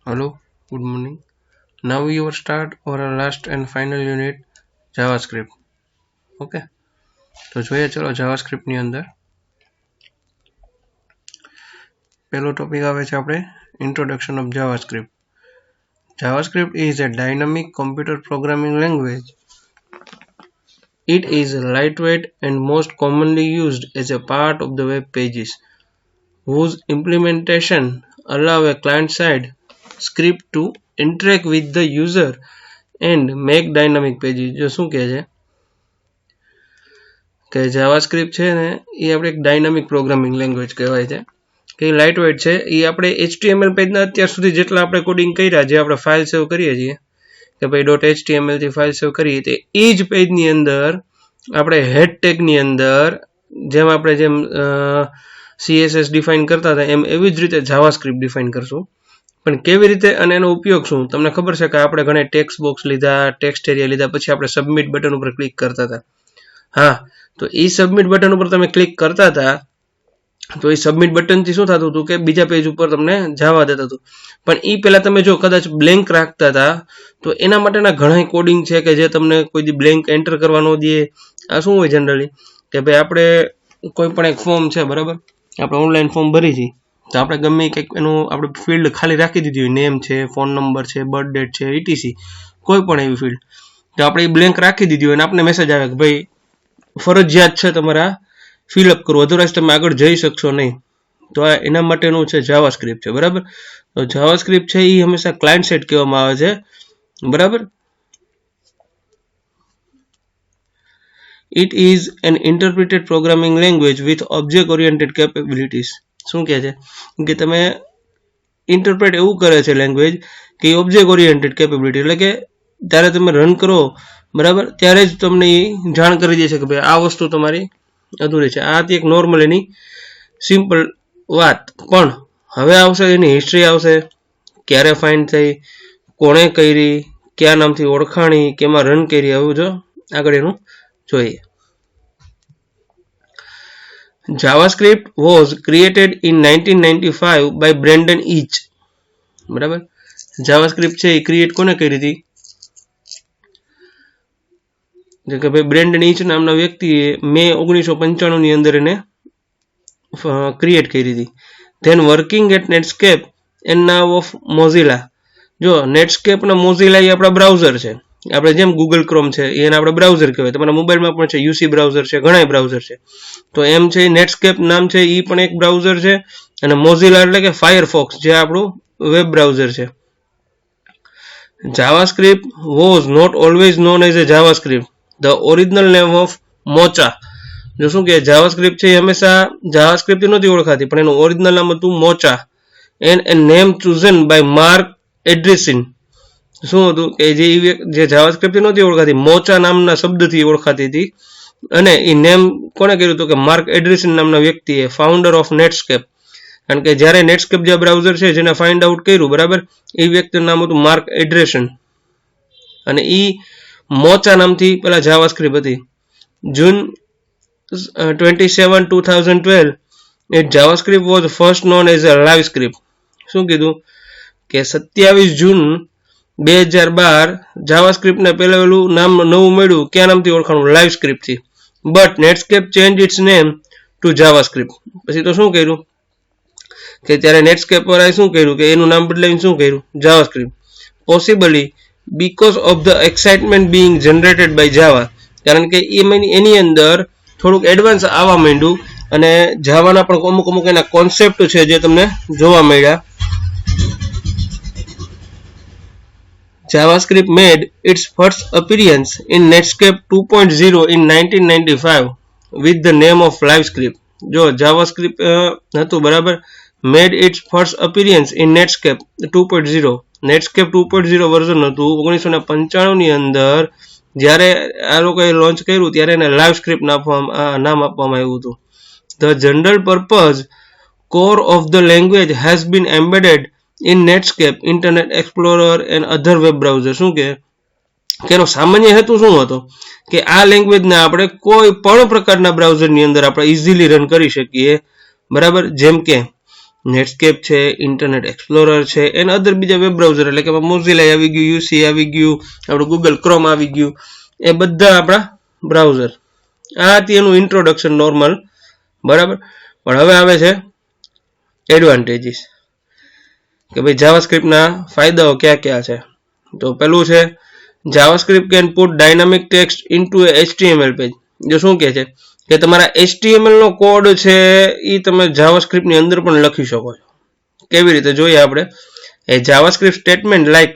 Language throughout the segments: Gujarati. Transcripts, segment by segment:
Hello, good morning. Now we will start our last and final unit JavaScript. Okay, તો જોઈએ ચલો JavaScript ની અંદર પહેલો ટોપિક આવે છે આપણે Introduction of JavaScript. JavaScript is a dynamic computer programming language. It is lightweight and most commonly used as a part of the web pages, whose implementation allow a client-side script to interact with the user and make dynamic pages. જો શું કહે છે કે જાવાસ્ક્રિપ્ટ છે ને એ આપણે એક ડાયનામિક પ્રોગ્રામિંગ લેંગ્વેજ કહેવાય છે કે લાઇટ વેઇટ છે. એ આપણે HTML પેજના અત્યાર સુધી જેટલા આપણે કોડિંગ કર્યા, જે આપણે ફાઇલ સેવ કરીએ છીએ કે ભાઈ .html થી ફાઇલ સેવ કરીએ, તે એ જ પેજની અંદર આપણે હેડ ટેગની અંદર જેમ આપણે CSS ડિફાઇન કરતા હતા એમ એવી જ રીતે જાવાસ્ક્રિપ્ટ ડિફાઇન કરશું. પણ કેવી રીતે અને એનો ઉપયોગ શું? તમને ખબર છે કે આપણે ઘણા ટેક્સ્ટ બોક્સ લીધા, ટેક્સ્ટ એરિયા લીધા, પછી આપણે સબમિટ બટન ઉપર ક્લિક કરતા હતા. હા, તો એ સબમિટ બટન ઉપર તમે ક્લિક કરતા હતા તો એ સબમિટ બટનથી શું થતું હતું કે બીજા પેજ ઉપર તમને જવા દેતું હતું. પણ એ પહેલા તમે જો કદાચ બ્લેન્ક રાખતા હતા તો એના માટેના ઘણા કોડિંગ છે કે જે તમને કોઈ દી બ્લેન્ક એન્ટર કરવાનો દે. આ શું હોય જનરલી કે ભાઈ આપણે કોઈ પણ એક ફોર્મ છે, બરાબર, આપણે ઓનલાઈન ફોર્મ ભરી છીએ તો આપણે ગમે કંઈક એનું આપણે ફિલ્ડ ખાલી રાખી દીધી હોય, નેમ છે, ફોન નંબર છે, બર્થ ડેટ છે, etc, કોઈ પણ એવી ફિલ્ડ, તો આપણે એ બ્લેન્ક રાખી દીધી હોય અને આપણને મેસેજ આવે કે ભાઈ ફરજિયાત છે તમારે આ ફિલઅપ કરવું, અધરવાઇઝ તમે આગળ જઈ શકશો નહીં. તો આ એના માટેનું છે જાવાસ્ક્રિપ્ટ છે, બરાબર. તો જાવાસ્ક્રિપ્ટ છે એ હંમેશા ક્લાયન્ટ સાઇડ કહેવામાં આવે છે, બરાબર. It is an interpreted programming language with object oriented capabilities. શું કહે છે કે તમે ઇન્ટરપ્રેટ એવું કરે છે લેંગ્વેજ કે ઓબ્જેક્ટ ઓરિએન્ટેડ કેપેબિલિટી, એટલે કે ત્યારે તમે રન કરો, બરાબર, ત્યારે જ તમને જાણ કરી દેશે કે ભાઈ આ વસ્તુ તમારી અધૂરી છે. આ એક નોર્મલ એની સિમ્પલ વાત. પણ હવે આવશે એની હિસ્ટ્રી આવશે, ક્યારે ફાઇન્ડ થઈ, કોણે કરી, કયા નામથી ઓળખાણી, કેમાં રન કરી, આવું જો આગળ એનું જોઈએ. JavaScript was created in 1995 by Brendan Eich. બરાબર, જાવાસ્ક્રિપ્ટ છે એ ક્રિએટ કોને કરી હતી કે ભાઈ બ્રેન્ડન ઈચ નામના વ્યક્તિએ મે 1995 ની અંદર એને ક્રિએટ કરી હતી. Then working at Netscape and now of Mozilla. જો નેટસ્કેપ ના મોઝિલા એ આપણા બ્રાઉઝર છે, આપણે જેમ ગૂગલ ક્રોમ છે એને આપણે બ્રાઉઝર કહેવાય. તમારા મોબાઈલમાં પણ છે, યુસી બ્રાઉઝર છે, ઘણા બ્રાઉઝર છે. તો એમ છે નેટસ્કેપ નામ છે એ પણ એક બ્રાઉઝર છે, અને મોઝિલા એટલે કે ફાયરફોક્સ જે આપણું વેબ બ્રાઉઝર છે. JavaScript was not always known as a JavaScript. The original name of Mocha. જો શું કે જાવાસ્ક્રિપ્ટ છે એ હંમેશા જાવાસ્ક્રિપ્ટ નથી ઓળખાતી, પણ એનું ઓરિજિનલ નામ હતું Mocha, and a name chosen by Marc Andreessen. શું હતું કે જે જાવાસ્ક્રિપ્ટ નહોતી ઓળખાતી, મોચા નામના શબ્દથી ઓળખાતી હતી, અને એ નેમ કોને કર્યું હતું કે માર્ક એડ્રેસિન નામના વ્યક્તિએ, ફાઉન્ડર ઓફ નેટસ્કેપ. કારણ કે જ્યારે નેટસ્કેપ જે બ્રાઉઝર છે જેને ફાઇન્ડ આઉટ કર્યું, બરાબર, એ વ્યક્તિનું નામ હતું માર્ક એડ્રેસન, અને એ મોચા નામથી પેલા જાવાસ્ક્રિપ્ટ હતી. જૂન 27, 2012 it JavaScript was first known as a live script. શું કીધું કે 27 જૂન 2012 જાવાસ્ક્રિપ્ટ ને પહેલું નામ નવું મળ્યું, ક્યાં નામથી ઓળખાણું? લાઈવ સ્ક્રિપ્ટ થી. But Netscape change its name to JavaScript. પછી તો શું કર્યું કે ત્યારે નેટસ્કેપ વાળાએ શું કર્યું કે એનું નામ બદલાવીને શું કર્યું? JavaScript. Possibly because of the excitement being generated by Java. કારણ કે એની અંદર થોડુંક એડવાન્સ આવવા માંડ્યું, અને જાવાના પણ અમુક અમુક એના કોન્સેપ્ટ છે જે તમને જોવા મળ્યા. JavaScript made its first appearance in Netscape 2.0 in 1995 with the name of LiveScript. જો JavaScript હતું, બરાબર, made its first appearance in Netscape 2.0. Netscape 2.0 version હતું 1995 ની અંદર. જ્યારે આ લોકોએ લોન્ચ કર્યું ત્યારે એને લાઈવ સ્ક્રિપ્ટ નામ આપવામાં આવ્યું હતું. The general purpose core of the language has been embedded in Netscape, Internet Explorer and other web browsers. શું કે એનો સામાન્ય હેતુ શું હતો કે આ લેંગ્વેજને આપણે કોઈ પણ પ્રકારના બ્રાઉઝરની અંદર આપણે ઇઝીલી રન કરી શકીએ, બરાબર. જેમ કે નેટસ્કેપ છે, ઇન્ટરનેટ એક્સપ્લોરર છે, એન્ડ અધર બીજા વેબ બ્રાઉઝર એટલે કે મોઝિલા આવી ગયું, યુસી આવી ગયું, આપણું ગૂગલ ક્રોમ આવી ગયું, એ બધા આપણા બ્રાઉઝર. આ હતી એનું ઇન્ટ્રોડક્શન નોર્મલ, બરાબર. પણ હવે આવે છે એડવાન્ટેજીસ કે ભાઈ જાવાસ્ક્રિપ્ટના ફાયદાઓ ક્યાં ક્યાં છે. તો પેલું છે JavaScript can put dynamic text into A HTML page. જો શું કહે છે કે તમારા HTML નો કોડ છે એ તમે જાવાસ્ક્રિપ્ટની અંદર પણ લખી શકો છો. કેવી રીતે જોઈએ આપણે? એ JavaScript statement like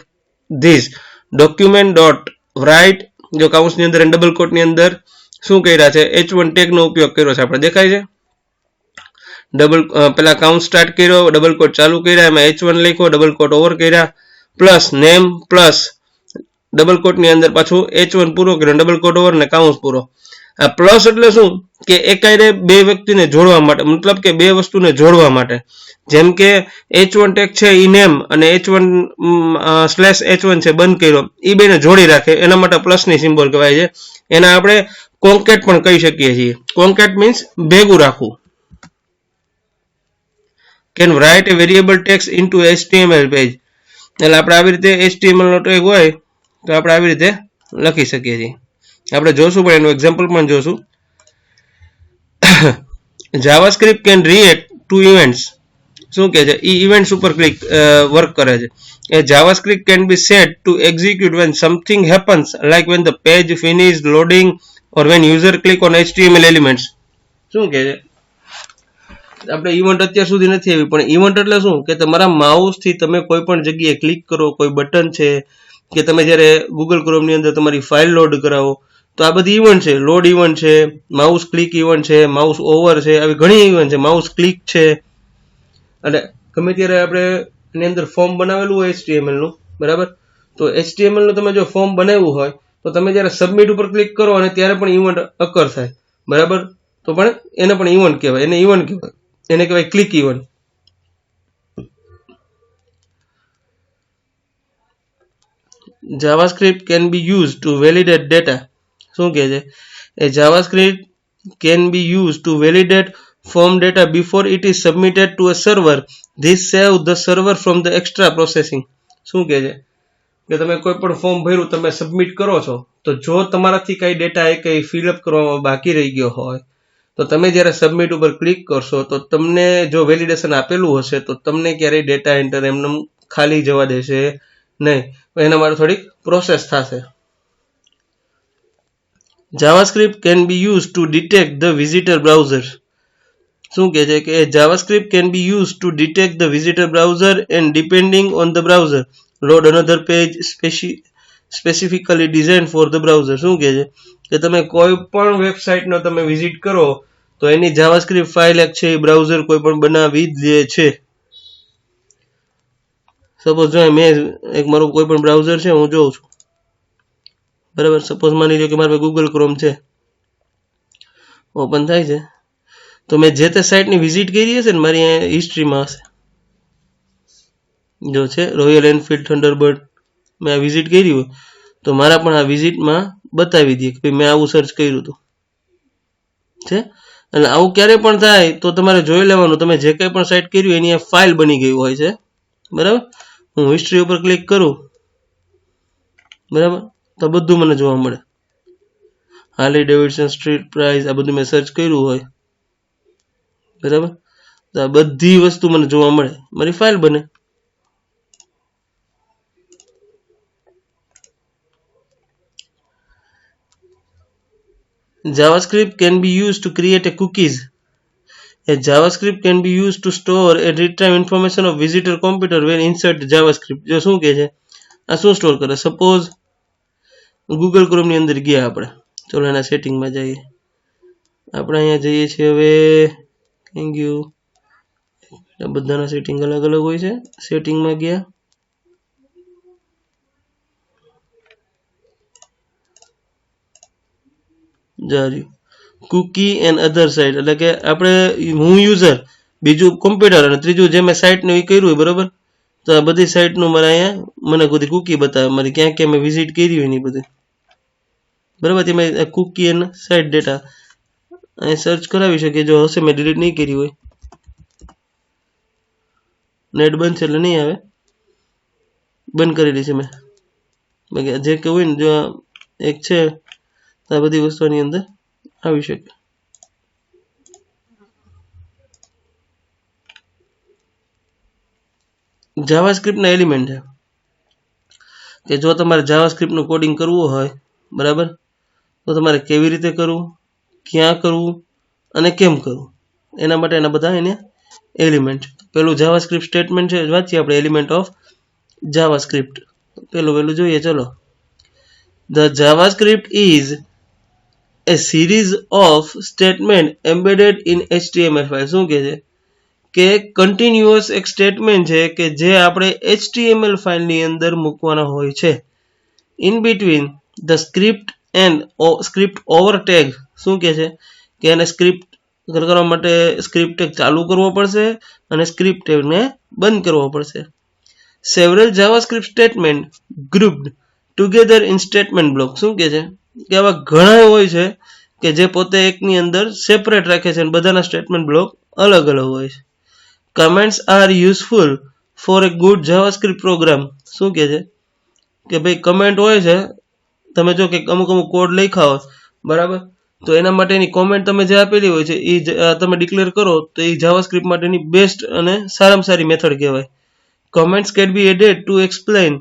this document dot write, જો કાઉન્સની અંદર ડબલ કોટની અંદર શું કર્યા છે, H1 ટેગનો ઉપયોગ કર્યો છે, આપણે દેખાય છે. પેલા કાઉન્ટ સ્ટાર્ટ કર્યો, ડબલ કોટ ચાલુ કર્યા, એમાં H1 લખ્યો, ડબલ કોટ ઓવર કર્યા, પ્લસ નેમ પ્લસ ડબલ કોટની અંદર પાછું H1 પૂરો કર્યો, ડબલ કોટ ઓવર ને કાઉન્સ પૂરો. આ પ્લસ એટલે શું કે એકાયરે બે વ્યક્તિને જોડવા માટે, મતલબ કે બે વસ્તુને જોડવા માટે. જેમ કે H1 ટેગ છે ઈ નેમ અને H1 /H1 છે બંધ કર્યો, એ બેને જોડી રાખે, એના માટે પ્લસની સિમ્બોલ કહેવાય છે. એના આપણે કોન્કેટ પણ કહી શકીએ છીએ. કોન્કેટ મીન્સ ભેગું રાખવું. Can write A variable text into HTML page. એટલે આપણે આવી રીતે HTML નો ટેગ હોય તો આપણે આવી રીતે લખી શકીએ છીએ. આપણે જોશું પણ એનું એક્ઝામ્પલ પણ જોશું. JavaScript can react to events. શું કહે છે? ઈ ઇવેન્ટ્સ ઉપર વર્ક કરે છે. એ JavaScript can be set to execute when something happens like when the page finish loading or when user click on HTML elements. શું કહે છે? આપણે ઇવેન્ટ અત્યાર સુધી નથી આવી, પણ ઇવેન્ટ એટલે શું કે તમારા માઉસથી તમે કોઈ પણ જગ્યાએ ક્લિક કરો, કોઈ બટન છે, કે તમે જ્યારે ગૂગલ ક્રોમની અંદર તમારી ફાઇલ લોડ કરાવો, તો આ બધી ઇવેન્ટ છે. લોડ ઇવેન્ટ છે, માઉસ ક્લિક ઇવેન્ટ છે, માઉસ ઓવર છે, આવી ઘણી ઇવેન્ટ છે, માઉસ ક્લિક છે. અને ગમે ત્યારે આપણે એની અંદર ફોર્મ બનાવેલું હોય HTML નું, બરાબર, તો HTML નું તમે જો ફોર્મ બનાવ્યું હોય તો તમે જ્યારે સબમિટ ઉપર ક્લિક કરો અને ત્યારે પણ ઇવેન્ટ અકર થાય, બરાબર, તો પણ એને પણ ઇવેન્ટ કહેવાય, એને ઇવેન્ટ કહેવાય, એને કહેવાય click event. JavaScript can be used to validate data. શું કહે છે? એ JavaScript can be used to validate form data before it is submitted to a server. This saves the server from the extra processing. શું કહે છે કે તમે કોઈ પણ ફોર્મ ભર્યું, તમે સબમિટ કરો છો, તો જો તમારાથી કઈ ડેટા એ કઈ ફિલઅપ કરવામાં બાકી રહી ગયો હોય તો તમે જ્યારે સબમિટ ઉપર ક્લિક કરશો તો તમને જો વેલિડેશન આપેલું હશે તો તમને ક્યારેય ડેટા એન્ટર એમને ખાલી જવા દેશે નહીં, એના માટે થોડીક પ્રોસેસ થશે. JavaScript can be used to detect the visitor browser. શું કહે છે કે JavaScript can be used to detect the visitor browser and depending on the browser load another page specifically designed for the browser. શું કહે છે કે તમે કોઈ પણ વેબસાઇટનો તમે વિઝિટ કરો તો એની જાવાસ્ક્રિપ્ટ ફાઇલ એક છે એ બ્રાઉઝર કોઈ પણ બનાવી દે છે. સપોઝ જો મેં એક મારું કોઈ પણ બ્રાઉઝર છે, હું જોઉં છું, બરાબર, સપોઝ માની લો કે મારે ગૂગલ ક્રોમ છે, ઓપન થાય છે, તો મેં જે તે સાઇટની વિઝિટ કરી હશે ને મારી અહીંયા હિસ્ટ્રીમાં હશે, જો છે રોયલ એનફિલ્ડ થંડરબર્ડ, મેં આ વિઝિટ કરી હોય તો મારા પણ આ વિઝિટમાં બતાવી દે કે ભાઈ મેં આવું સર્ચ કર્યું હતું છે. અને આવું ક્યારે પણ થાય તો તમારે જોઈ લેવાનું, તમે જે કંઈ પણ સાઇટ કર્યું એની આ ફાઇલ બની ગઈ હોય છે, બરાબર. હું હિસ્ટ્રી ઉપર ક્લિક કરું, બરાબર, તો બધું મને જોવા મળે. હાર્લી ડેવિડસન સ્ટ્રીટ પ્રાઇસ, આ બધું મેં સર્ચ કર્યું હોય, બરાબર, તો આ બધી વસ્તુ મને જોવા મળે, મારી ફાઇલ બને. JavaScript can be used to create a cookies. A JavaScript can be used to store and retrieve information of visitor computer when insert JavaScript. જો શું કહે છે, આ શું સ્ટોર કરે? સપોઝ ગૂગલ ક્રોમની અંદર ગયા આપણે, ચલો એના સેટિંગમાં જઈએ, આપણે અહીંયા જઈએ છીએ હવે, થેન્ક યુ, બધાના સેટિંગ અલગ અલગ હોય છે. સેટિંગમાં ગયા, જારી કુકી એન્ડ અધર સાઇટ, એટલે કે આપણે હું યુઝર, બીજું કોમ્પ્યુટર અને ત્રીજું જે મેં સાઇટનું એ કર્યું હોય, બરાબર, તો આ બધી સાઇટનું મારે અહીંયા મને બધી કુકી બતાવે, મારી ક્યાં ક્યાં મેં વિઝિટ કરી હોય એની બધી, બરાબર. તેમાં કુકી એન્ડ સાઇટ ડેટા અહીં સર્ચ કરાવી શકીએ જો હશે, મેં ડિલીટ નહીં કરી હોય. નેટ બંધ છે એટલે નહીં આવે, બંધ કરેલી છે મેં. બાકી જે કહેવું ને જો એક છે તો આ બધી વસ્તુ આની અંદર આવી શકે. જાવાસ્ક્રિપ્ટના એલિમેન્ટ છે કે જો તમારે જાવાસ્ક્રિપ્ટનું કોડિંગ કરવું હોય બરાબર, તો તમારે કેવી રીતે કરવું, ક્યાં કરવું અને કેમ કરવું, એના માટે એના બધા એને એલિમેન્ટ. પેલું જાવાસ્ક્રિપ્ટ સ્ટેટમેન્ટ છે, વાંચીએ આપણે એલિમેન્ટ ઓફ જાવાસ્ક્રિપ્ટ. પેલું જોઈએ ચલો. The JavaScript is a series of statement embedded in HTML file. શું કહે છે કે કન્ટિન્યુઅસ એક સ્ટેટમેન્ટ છે કે જે આપણે HTML ફાઇલની અંદર મૂકવાના હોય છે. In between the script and script over tag. શું કહે છે કે એને સ્ક્રિપ્ટ કરવા માટે સ્ક્રિપ્ટ ટેગ ચાલુ કરવો પડશે અને સ્ક્રિપ્ટ ટેગને બંધ કરવો પડશે. Several JavaScript statement grouped together in statement block. શું કહે છે કે આવા ઘણા હોય છે કે જે પોતે એકની અંદર સેપરેટ રાખે છે અને બધાના સ્ટેટમેન્ટ બ્લોક અલગ અલગ હોય છે. Comments are useful for a good JavaScript program. શું કહે છે કે ભાઈ કમેન્ટ હોય છે, તમે જો કે અમુક કોડ લખ્યા હોય બરાબર, તો એના માટેની કોમેન્ટ તમે જે આપેલી હોય છે એ તમે ડિક્લેર કરો તો એ જાવાસ્ક્રિપ્ટ માટેની બેસ્ટ અને સારામાં સારી મેથડ કહેવાય. Comments can be added to explain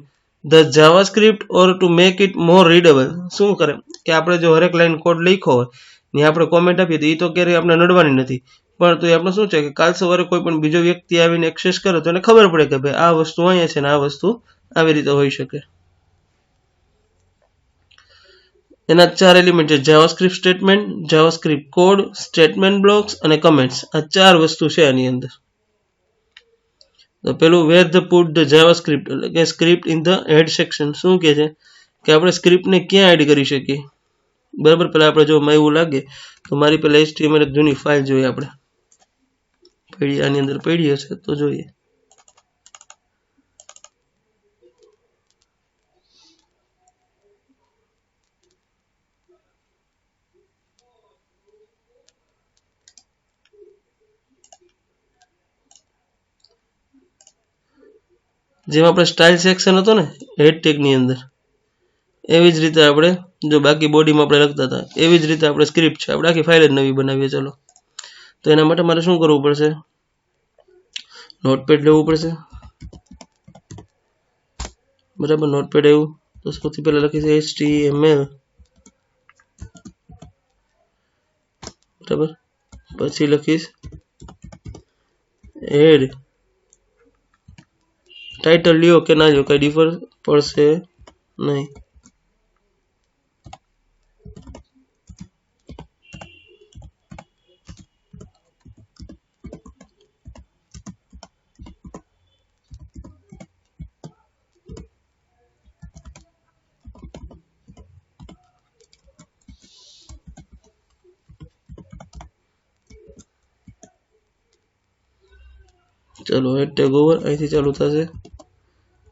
the JavaScript or to make it more readable. શું કરે કે આપણે જો હરેક લાઈન કોડ લખ્યો હોય ને આપણે કોમેન્ટ આપીએ તો એ તો ક્યારેય આપણે નડવાની નથી, પણ તો આપણે શું છે કે કાલ સવારે કોઈ પણ બીજો વ્યક્તિ આવીને એક્સેસ કરે તો એને ખબર પડે કે ભાઈ આ વસ્તુ અહીંયા છે ને આ વસ્તુ આવી રીતે હોઈ શકે. એના 4 એલિમેન્ટ છે: JavaScript statement, JavaScript code, statement blocks અને કમેન્ટ્સ. આ 4 વસ્તુ છે આની અંદર. તો પેલું where the put the JavaScript એટલે કે script in the head section. શું કહે છે કે આપણે સ્ક્રિપ્ટને ક્યાં એડ કરી શકીએ બરાબર. પેલા આપણે જો એવું લાગે તો મારી પેલા HTML એક જૂની ફાઇલ જોઈએ આપણે, આની અંદર પડી હશે તો જોઈએ. જેમ આપણે સ્ટાઇલ સેક્શન હતો ને હેડ ટેગની અંદર, એવી જ રીતે આપણે જો બાકી બોડીમાં આપણે લખતા હતા એવી જ રીતે આપણે સ્ક્રિપ્ટ છે, આપણે આખી ફાઇલ જ નવી બનાવીએ. ચલો, તો એના માટે મારે શું કરવું પડશે? નોટપેડ લેવું પડશે બરાબર. નોટપેડ એવું તો સૌથી પહેલા લખીશ HTML બરાબર, પછી લખીશ હેડ. ટાઇટલ લ્યો કે ના લ્યો કઈ ડિફર પડશે નહીં. ચલો હેડ ટેગ ઓવર, અહીંથી ચાલુ થશે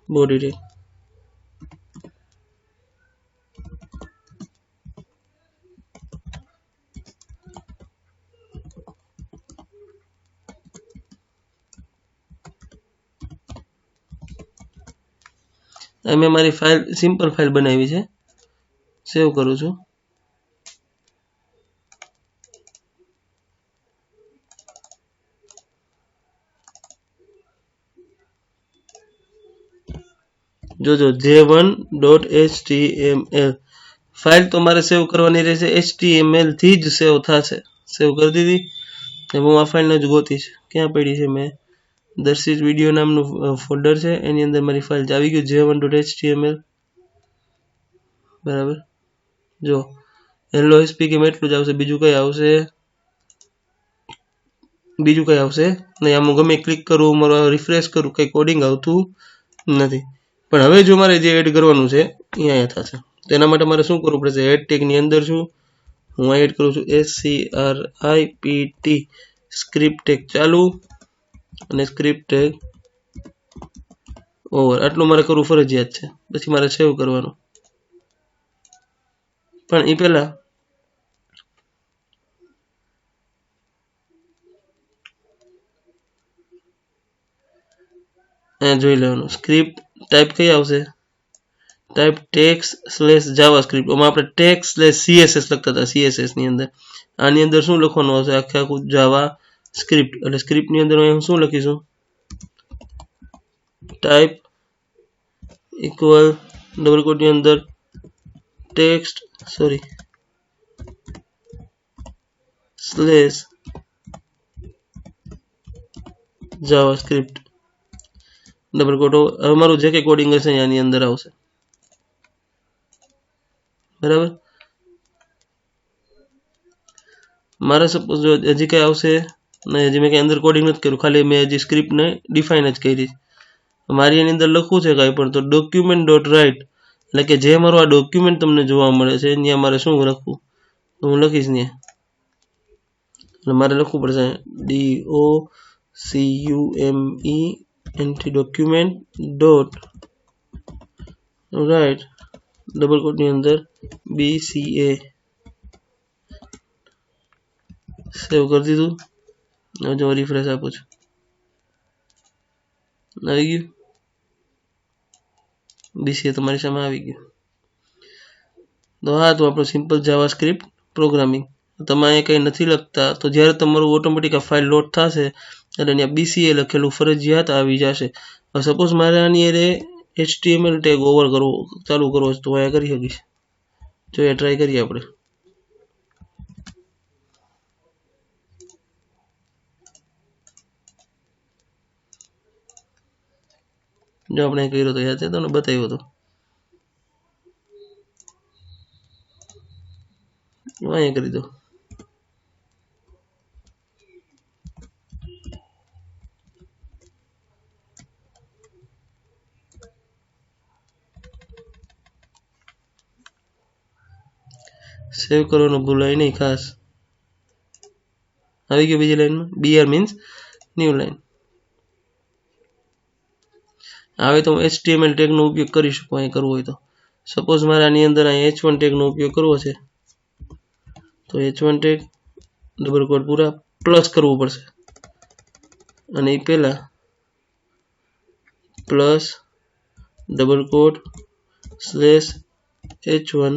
બોડી ટેગ. મેં મારી ફાઇલ સિમ્પલ ફાઇલ બનાવી છે, સેવ કરું છું. જોજો j1.html ફાઇલ તો મારે સેવ કરવાની રહેશે, HTML થી જ સેવ થશે. સેવ કરી દીધી. હું આ ફાઇલને જ ગોતીશ ક્યાં પડી છે. મેં દર્શિત વિડીયો નામનું ફોલ્ડર છે એની અંદર મારી ફાઇલ આવી ગયું j1.html બરાબર. જો હેલો સ્પીકિંગ એટલું જ આવશે, બીજું કઈ આવશે નહીં. આમ ગમે ક્લિક કરું, મારો રિફ્રેશ કરું, કઈ કોડિંગ આવતું નથી. પણ હવે જો મારે જે એડ કરવાનું છે અહીંયા થશે. તો એના માટે મારે શું કરવું પડશે? હેડ ટેગની અંદર છું હું એડ કરું છું SCRIPT સ્ક્રિપ્ટ ટેગ ચાલુ અને સ્ક્રિપ્ટ ટેગ ઓવર. આટલું મારે કરવું ફરજિયાત છે, પછી મારે સેવ કરવાનું. પણ એ પહેલા અહીંયા જોઈ લેવાનું સ્ક્રિપ્ટ ટાઈપ કઈ આવશે ટાઈપ text/javascript આમાં આપણે text/css લખતા હતા css ની અંદર આની અંદર શું લખવાનું આવશે આખે આખું જાવા સ્ક્રિપ્ટ એટલે સ્ક્રિપ્ટ ની અંદર અહીં શું લખીશું ટાઈપ ઇક્વલ ડબલ કોટ ની અંદર text/javascript ડબલ કોટ હવે મારું જે કે કોડિંગ હશે આની અંદર આવશે બરાબર મારે સપોઝ જો હજી કઈ આવશે ને હજી મેં કઈ અંદર કોડિંગ નથી કર્યું ખાલી મેં હજી સ્ક્રિપ્ટ ને ડિફાઇન જ કરી મારી એની અંદર લખવું છે કાંઈ પણ તો document.write એટલે કે જે મારું આ ડોક્યુમેન્ટ તમને જોવા મળે છે ત્યાં મારે શું લખવું તો હું લખીશ ને એટલે મારે લખવું પડશે document ડોટ રાઇટ ડબલ કોટ ની અંદર BCA સેવ કરી દીધું હવે જો રિફ્રેશ આપું છું આવી ગયું BCA તમારી સામે આવી ગયું તો હા તો આપણો સિમ્પલ જાવાસ્ક્રિપ્ટ પ્રોગ્રામિંગ તમે અહીંયા કંઈ નથી લખતા તો જ્યારે તમારું ઓટોમેટિક આ ફાઇલ લોડ થશે એટલે અહીંયા BCA લખેલું ફરજિયાત આવી જશે સપોઝ મારે આની અરે HTML ટેગ ઓવર કરવો ચાલુ કરવો છે તો અહીંયા કરી શકીશ જો એ ટ્રાય કરીએ આપણે જો આપણે કર્યો તો યાદ છે તમને બતાવ્યો હતો અહીંયા કરી દો સેવ કરવાનું ભૂલાય નહીં ખાસ આવી ગયો બીજી લાઈનમાં BR મીન્સ ન્યૂ લાઈન હવે તો HTML ટેગનો ઉપયોગ કરી શકો અહીં કરવો હોય તો સપોઝ મારે આની અંદર અહીં H1 ટેગનો ઉપયોગ કરવો છે તો H1 ટેગ ડબલ કોટ પૂરા પ્લસ કરવું પડશે અને એ પહેલા પ્લસ ડબલ કોટ /H1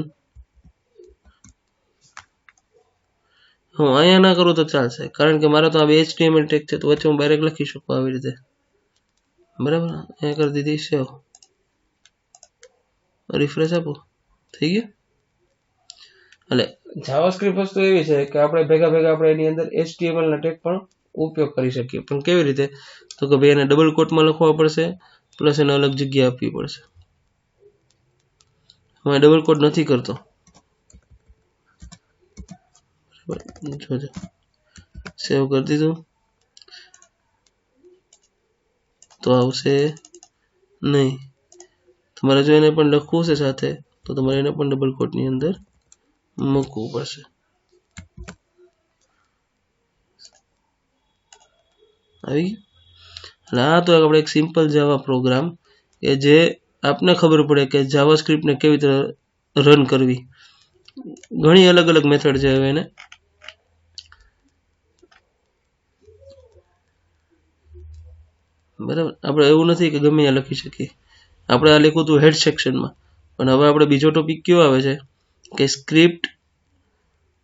હું અહીંયા ના કરું તો ચાલશે કારણ કે મારે તો આ HTML ટેગ છે તો વચ્ચે હું ડાયરેક્ટ લખી શકું આવી રીતે બરાબર અહીંયા કરી દીધી સેવ રિફ્રેશ આપો થઈ ગયું એટલે જાવાસ્ક્રિપ્ટ વસ્તુ એવી છે કે આપણે ભેગા આપણે એની અંદર HTML ના ટેગ પણ ઉપયોગ કરી શકીએ પણ કેવી રીતે તો કે ભાઈ એને ડબલ કોટમાં લખવા પડશે પ્લસ એને અલગ જગ્યા આપવી પડશે હું ડબલ કોટ નથી કરતો જોજો સેવ કરી દીધું તો આવશે નહીં તમારે જો એને પણ લખવું છે સાથે તો તમારે એને પણ ડબલ કોટની અંદર મૂકવું પડશે આવી એટલે આ તો આપણે એક સિમ્પલ જાવા પ્રોગ્રામ કે જે આપને ખબર પડે કે જાવાસ્ક્રિપ્ટને કેવી રીતે રન કરવી ઘણી અલગ અલગ મેથડ છે હવે એને બરાબર આપણે એવું નથી કે ગમે ત્યાં લખી શકીએ આપણે આ લખ્યું હતું હેડ સેક્શનમાં પણ હવે આપણે બીજો ટોપિક કયો આવે છે કે script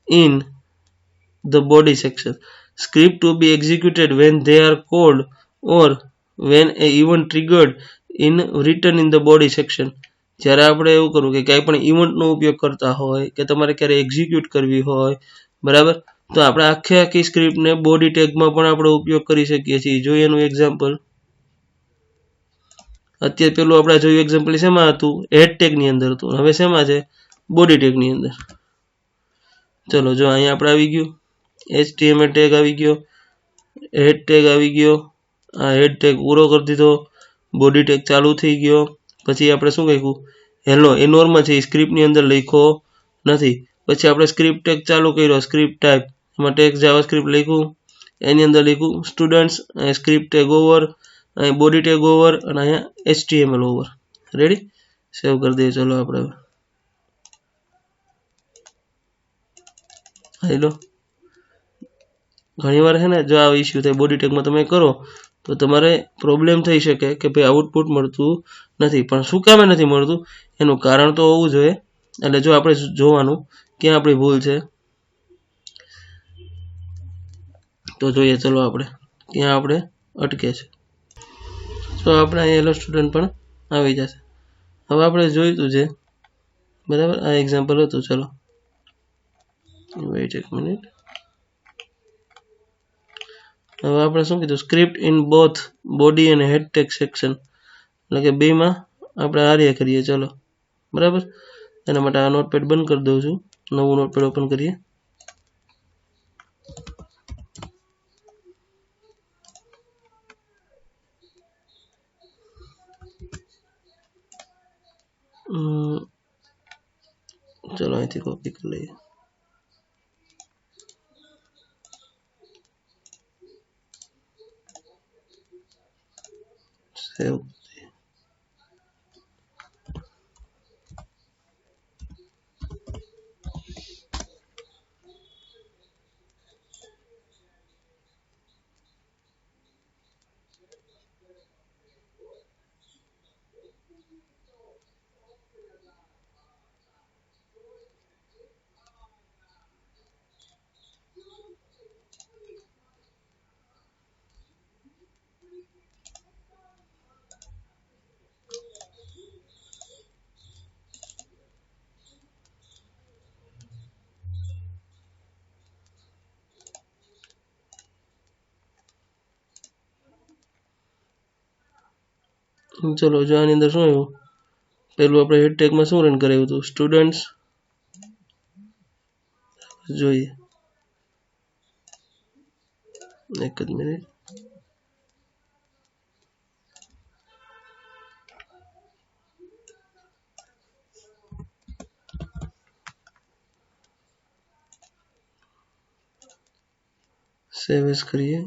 in the body section script to be executed when they are called or when a event triggered in written in the body section જ્યારે આપણે એવું કરવું કે કંઈ પણ ઇવેન્ટનો ઉપયોગ કરતા હોય કે તમારે ક્યારે એક્ઝિક્યુટ કરવી હોય બરાબર તો આપણે આખી સ્ક્રિપ્ટને બોડી ટેગમાં પણ આપણે ઉપયોગ કરી શકીએ છીએ જોઈએ એનું એક્ઝામ્પલ અત્યારે પેલું આપણે જોયું એક્ઝામ્પલ શેમાં હતું હેડ ટેગની અંદર હતું હવે શેમાં છે બોડી ટેગની અંદર ચલો જો અહીંયા આપણે આવી ગયું HTML ટેગ આવી ગયો હેડ ટેગ આવી ગયો આ હેડ ટેગ પૂરો કરી દીધો બોડી ટેગ ચાલુ થઈ ગયો પછી આપણે શું લખ્યું હેલો એ નોર્મલ છે સ્ક્રિપ્ટની અંદર લખ્યો નથી પછી આપણે સ્ક્રિપ્ટ ટેગ ચાલુ કર્યો સ્ક્રિપ્ટ ટાઈપ એમાં ટેક્સ્ટ જાવાસ્ક્રિપ્ટ લખ્યું એની અંદર લખ્યું સ્ટુડન્ટ્સ અહીંયા સ્ક્રિપ્ટ ટેગ ઓવર અહીં બોડી ટેગ ઓવર અને અહીંયા HTML ઓવર રેડી સેવ કરી દઈએ ચલો આપણે હેલો ઘણી વાર છે ને જો આ ઇશ્યુ થાય બોડી ટેગમાં તમે કરો તો તમારે પ્રોબ્લેમ થઈ શકે કે ભાઈ આઉટપુટ મળતું નથી. પણ શું કામે નથી મળતું એનું કારણ તો હોવું જોઈએ. એટલે જો આપણે જોવાનું ક્યાં આપણી ભૂલ છે તો જોઈએ. ચલો આપણે ક્યાં આપણે અટકે છે. તો આપણે અહીં હેલો સ્ટુડન્ટ પણ આવી જશે. હવે આપણે જોઈતું છે બરાબર, આ એક્ઝામ્પલ હતું. ચલો વેઇટ એક મિનિટ. હવે આપણે શું કીધું, સ્ક્રિપ્ટ ઇન બોથ બોડી અને હેડ ટેગ સેક્શન, એટલે કે બેમાં આપણે આર્ય કરીએ. ચલો બરાબર, એના માટે આ નોટપેડ બંધ કરી દઉં છું, નવું નોટપેડ ઓપન કરીએ. ચલો અહીંથી કોપી કરી લઈએ. સેવ. ચલો જો આની અંદર શું આવ્યું, પેલું આપણે હેડ ટેગમાં શું રન કરાવ્યું હતું, સ્ટુડન્ટ્સ. જોઈએ એક જ મિનિટ. સેવ એઝ કરીએ.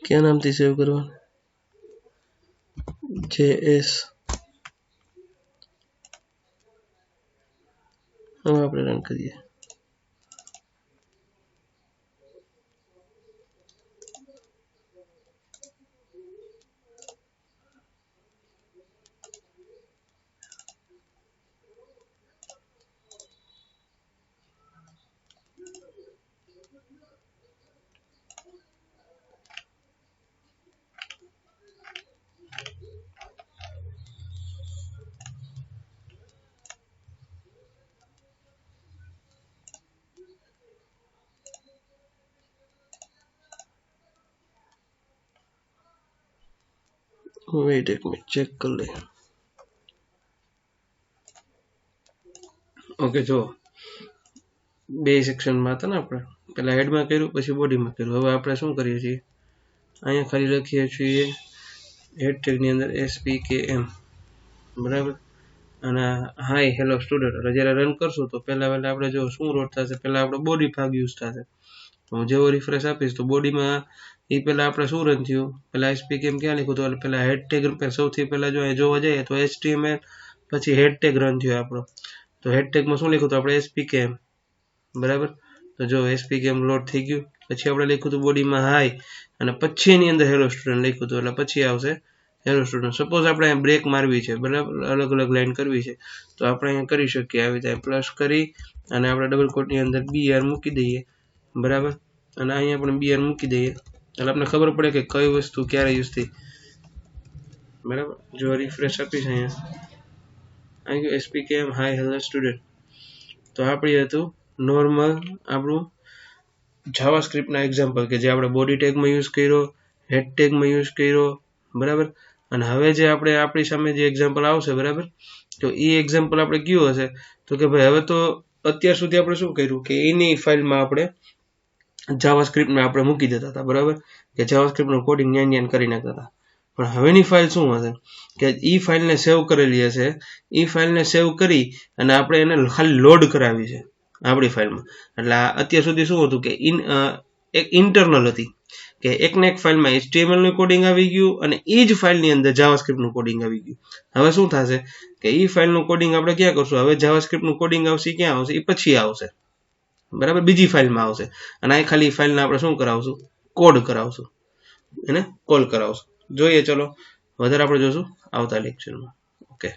ક્યાં નામથી સેવ કરવાનું, JS. હવે આપણે રન કરીએ. વેઇટ એક મિનિટ ચેક કરી લઈએ. ઓકે, જો બે સેક્શનમાં હતા ને આપણે, પહેલા હેડમાં કર્યું પછી બોડીમાં કર્યું. હવે આપણે શું કરીએ છીએ, અહીંયા ખાલી લખીએ છીએ હેડ ટેગની અંદર SPKM બરાબર, અને હાય હેલો સ્ટુડન્ટ. એટલે જ્યારે રન કરશું તો પહેલાં આપણે જો શું લોડ થશે, પહેલાં આપણો બોડી ભાગ યુઝ થશે. હું જેવો રિફ્રેશ આપીશ તો બોડીમાં એ પહેલાં આપણે શું રન થયું, પહેલાં SPKM ક્યાં લખ્યું હતું, એટલે પહેલાં હેડ ટેગ સૌથી પહેલાં જો જોવા જઈએ તો HTML પછી હેડ ટેગ રન થયો આપણો. તો હેડ ટેગમાં શું લખ્યું હતું આપણે, SPKM બરાબર. તો જો SPKM લોડ થઈ ગયું. પછી આપણે લખ્યું હતું બોડીમાં હાય, અને પછી એની અંદર હેલો સ્ટુડન્ટ લખ્યું હતું, એટલે પછી આવશે હેલો સ્ટુડન્ટ. સપોઝ આપણે અહીંયા બ્રેક મારવી છે બરાબર, અલગ અલગ લાઈન કરવી છે, તો આપણે અહીંયા કરી શકીએ આવી રીતે પ્લસ કરી અને આપણે ડબલ કોટની અંદર BR મૂકી દઈએ બરાબર, અને અહીંયા આપણે BR મૂકી દઈએ એટલે આપણે ખબર પડે કે કઈ વસ્તુ ક્યારે યુઝ થઈ બરાબર. જો રિફ્રેશ આપીશ અહીંયા SPKM હાય હેલો સ્ટુડન્ટ, તો આપણી હતું નોર્મલ આપણું જાવાસ્ક્રિપ્ટના એક્ઝામ્પલ કે જે આપણે બોડી ટેગમાં યુઝ કર્યો, હેડ ટેગમાં યુઝ કર્યો બરાબર. અને હવે જે આપણે આપણી સામે જે એક્ઝામ્પલ આવશે બરાબર, તો એ એક્ઝામ્પલ આપણે કયું હશે, તો કે ભાઈ હવે તો અત્યાર સુધી આપણે શું કર્યું કે એની ફાઇલમાં આપણે જાવાસ્ક્રિપ્ટમાં આપણે મૂકી દેતા હતા બરાબર, કે જાવાસ્ક્રિપ્ટનું કોડિંગ ન્યાન કરી નાખતા હતા. પણ હવેની ફાઇલ શું હશે કે એ ફાઇલને સેવ કરેલી હશે, એ ફાઇલને સેવ કરી અને આપણે એને ખાલી લોડ કરાવી છે આપણી ફાઇલમાં. એટલે અત્યાર સુધી શું હતું કે એક ઇન્ટરનલ હતી કે એકને એક ફાઇલમાં HTML નું કોડિંગ આવી ગયું અને એ જ ફાઇલની અંદર જાવાસ્ક્રિપ્ટનું કોડિંગ આવી ગયું. હવે શું થશે કે એ ફાઇલનું કોડિંગ આપણે ક્યાં કરશું, હવે જાવાસ્ક્રિપ્ટનું કોડિંગ આવશે ક્યાં આવશે, એ પછી આવશે બરાબર, બીજી ફાઇલમાં આવશે અને અહીં ખાલી ફાઇલને આપણે શું કરાવશું, કોડ કરાવશું, એને કોલ કરાવશું. જોઈએ ચલો વધારે આપણે જોશું આવતા લેક્ચરમાં. ઓકે.